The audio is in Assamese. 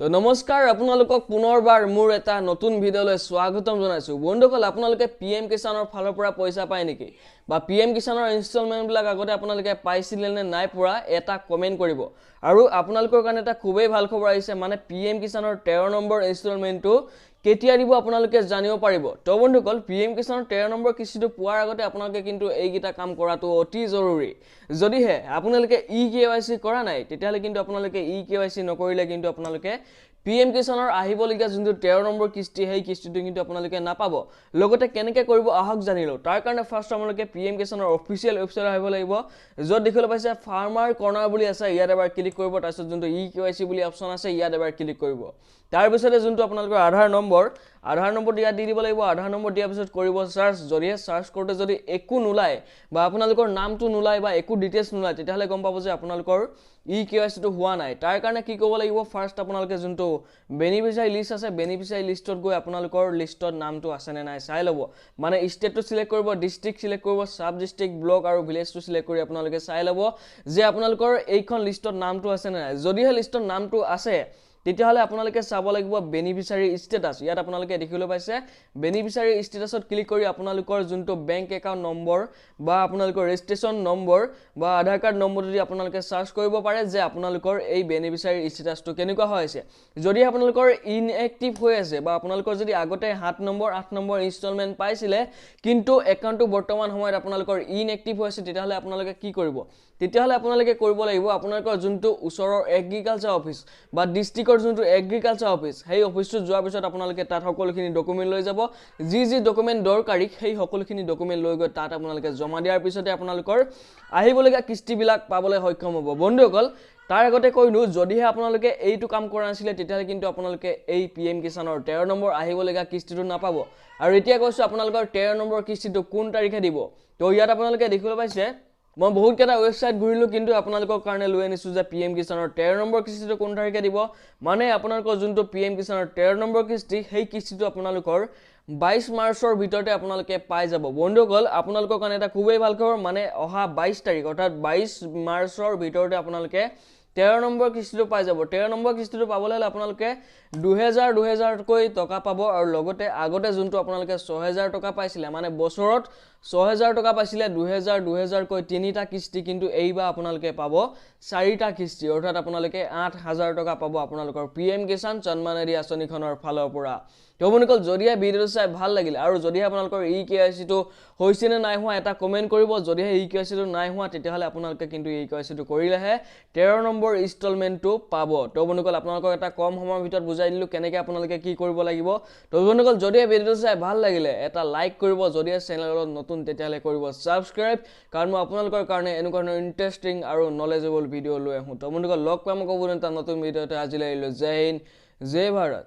তো নমস্কাৰ আপোনালোকক পুনৰবাৰ মোৰ এটা নতুন ভিডিঅলৈ স্বাগতম জনাইছো বন্ধুসকল আপোনালোকে পিএম কিষাণৰ ফালৰ পৰা পইচা পায় নেকি বা পিএম কিষাণৰ ইনষ্টলমেন্ট বিলাক আগতে আপোনালোকে পাইছিল নে নাই পৰা এটা কমেন্ট কৰিব আৰু আপোনালোকৰ কাৰণে এটা খুবেই ভাল খবৰ আহিছে মানে পিএম কিষাণৰ 13 নম্বৰ ইনষ্টলমেন্টটো কেতিয়া দিব আপোনালোকে জানিব পাৰিব তো বন্ধুসকল পিএম কিষাণৰ 13 নম্বৰ কিস্তিটো পোৱাৰ আগতে আপোনালোকে কিন্তু এইগিটা কাম কৰাটো অতি জৰুৰী যদিহে আপোনালোকে ইকেৱাইসি কৰা নাই তেতিয়ালে কিন্তু আপোনালোকে ইকেৱাইসি নকৰিলে কিন্তু আপোনালোকে পিএম কিষাণৰ আহিবলগীয়া যোনটো 13 নম্বৰ কিস্তি সেই কিস্তিটো কিন্তু আপোনালোকে নাপাব লগতে কেনেকৈ কৰিব আহক জানিলো তাৰ কাৰণে ফাৰ্স্ট আপোনালোকে পিএম কিষাণৰ অফিচিয়েল ৱেবছাইট আহিব লাগিব যত দেখিবলৈ পাইছে ফাৰ্মাৰ কৰ্নাৰ বুলি আছে ইয়াত এবাৰ ক্লিক কৰিব তাৰপিছত যোনটো ইকেৱাইসি বুলি অপচন আছে ইয়াত এবাৰ ক্লিক কৰিব তাৰ পিছতে যোনটো আপোনালোকৰ আধাৰ নম্বৰ ইয়াত দি দিব লাগিব আধাৰ নম্বৰ দিয়াৰ পিছত কৰিব সাৰ্চ যদিহে সাৰ্চ কৰোতে যদি একো নুলায় বা আপোনালোকৰ নামটো নুলায় বা একো ডিটেইলছ নুলায় তেতিয়াহলে গম পাব যে আপোনালোকৰ ইকেৱাইসি টো হোৱা নাই তাৰ কাৰণে কি কৰিব লাগিব ফাৰ্স্ট আপোনালোকে যোনটো বেনিফিচিয়াৰী লিষ্ট আছে বেনিফিচিয়াৰী লিষ্টত গৈ আপোনালোকৰ লিষ্টত নামটো আছে নে নাই চাই লব মানে ষ্টেটটো সিলেক্ট কৰিব ডিস্ট্ৰিক্ট সিলেক্ট কৰিব সাব ডিস্ট্ৰিক্ট ব্লক আৰু ভিলেজটো সিলেক্ট কৰি আপোনালোকে চাই লব যে আপোনালোকৰ এইখন লিষ্টত নামটো আছে নে নাই যদিহে লিষ্টত নামটো আছে তেতিয়াহলে আপোনালোকে চাব লাগিব বেনিফিচিয়াৰী ষ্টেটাস ইয়াত আপোনালোকে দেখিবলৈ পাইছে বেনিফিচিয়াৰী ষ্টেটাসত ক্লিক কৰি আপোনালোকৰ যোনটো বেংক একাউন্ট নম্বৰ বা আপোনালোকৰ ৰেজিষ্ট্ৰেচন নম্বৰ বা আধাৰ কাৰ্ড নম্বৰ যদি আপোনালোকে সাৰ্চ কৰিব পাৰে যে আপোনালোকৰ এই বেনিফিচিয়াৰী ষ্টেটাসটো কেনেকুৱা হৈছে যদি আপোনালোকৰ ইনএক্টিভ হৈ আছে বা আপোনালোকৰ যদি আগতে 7 নম্বৰ 8 নম্বৰ ইনষ্টলমেন্ট পাইছিলে কিন্তু একাউন্টটো বৰ্তমান সময়ত আপোনালোকৰ ইনএক্টিভ হৈছে তেতিয়াহলে আপোনালোকে কি কৰিব তেতিয়াহলে আপোনালোকে কৰিব লাগিব আপোনালোকৰ যোনটো ওচৰৰ এগ্ৰিকালচাৰ অফিচ বা ডিস্ট্ৰিক্টৰ যোনটো এগ্ৰিকালচাৰ অফিচ সেই অফিচটো যোৱাৰ পিছত আপোনালোকে তাত সকলোখিনি ডকুমেন্ট লৈ যাব যি ডকুমেন্ট দৰকাৰী সেই সকলোখিনি ডকুমেন্ট লৈ গৈ তাত আপোনালোকে জমা দিয়াৰ পিছতে আপোনালোকৰ আহিবলগীয়া কিস্তিবিলাক পাবলৈ সক্ষম হ'ব বন্ধুসকল তাৰ আগতে কৈনো যদিহে আপোনালোকে এইটো কাম কৰা নাছিলে তেতিয়ালে কিন্তু আপোনালোকে এই পিএম কিষাণৰ 13 নম্বৰ আহিবলগীয়া কিস্তিটো নাপাব আৰু এতিয়া কৈছো আপোনালোকৰ 13 নম্বৰ কিস্তিটো কোন তাৰিখে দিব তো ইয়াত আপোনালোকে দেখিবলৈ পাইছে মই বহুত কেটা ওয়েবসাইট ঘুৰিলো কিন্তু আপোনালোকৰ কাৰণে লৈ আনিছো যে পিএম কিষাণৰ 13 নম্বৰ কিস্তিটো কোন তাৰিখে দিব মানে আপোনালোকৰ যোনটো পিএম কিষাণৰ 13 নম্বৰ কিস্তি সেই কিস্তিটো আপোনালোকৰ 22 মাৰ্চৰ ভিতৰতে আপোনালোকে পাই যাব বন্ধুসকল আপোনালোকৰ কাৰণে এটা খুবেই ভাল খবৰ মানে অহা 22 তাৰিখ অৰ্থাৎ 22 মাৰ্চৰ ভিতৰতে আপোনালোকে 13 নম্বৰ কিস্তিটো পাই যাব 13 নম্বৰ কিস্তিটো পাবলৈ হলে আপোনালোকে 2000 কৈ টকা পাব আৰু লগতে আগতে যোনটো আপোনালোকে 6000 টকা পাইছিলে মানে বছৰত 6000 টকা পাইছিলে 2000 কৈ তিনিটা কিস্তি কিন্তু এইবা আপোনালোকে পাব চাৰিটা কিস্তি অৰ্থাৎ আপোনালোকে 8000 টকা পাব আপোনালোকৰ পিএম কিষাণ সন্মান নিধি আঁচনিখনৰ ফালৰ পৰা তো বন্ধুসকল যদিহে ভিডিঅটো চাই ভাল লাগিলে আৰু যদিহে আপোনালোকৰ ইকেৱাইসি টো হৈছে নে নাই হোৱা এটা কমেন্ট কৰিব যদিহে ইকেৱাইসি টো নাই হোৱা তেতিয়াহলে আপোনালোকে কিন্তু ইকেৱাইসি টো কৰিলেহে 13 নম্বৰ ইনষ্টলমেন্টটো পাব তো বন্ধুসকল আপোনালোকক এটা কম সময়ৰ ভিতৰত বুজাই দিলো কেনেকৈ আপোনালোকে কি কৰিব লাগিব তো বন্ধুসকল যদিহে ভিডিঅটো চাই ভাল লাগিলে এটা লাইক কৰিব যদিহে চেনেলত নতুন তেতিয়ালে কৰিব সাবস্ক্ৰাইব কাৰণ মই আপোনালোকৰ কাৰণে এনেকুৱা ধৰণৰ ইন্টাৰেষ্টিং আৰু নলেজেবল ভিডিঅ লৈ আহো তো বন্ধুসকল লগ পাম আকৌ এটা নতুন ভিডিঅতে আজিলৈ জয় হিন্দ জয় ভাৰত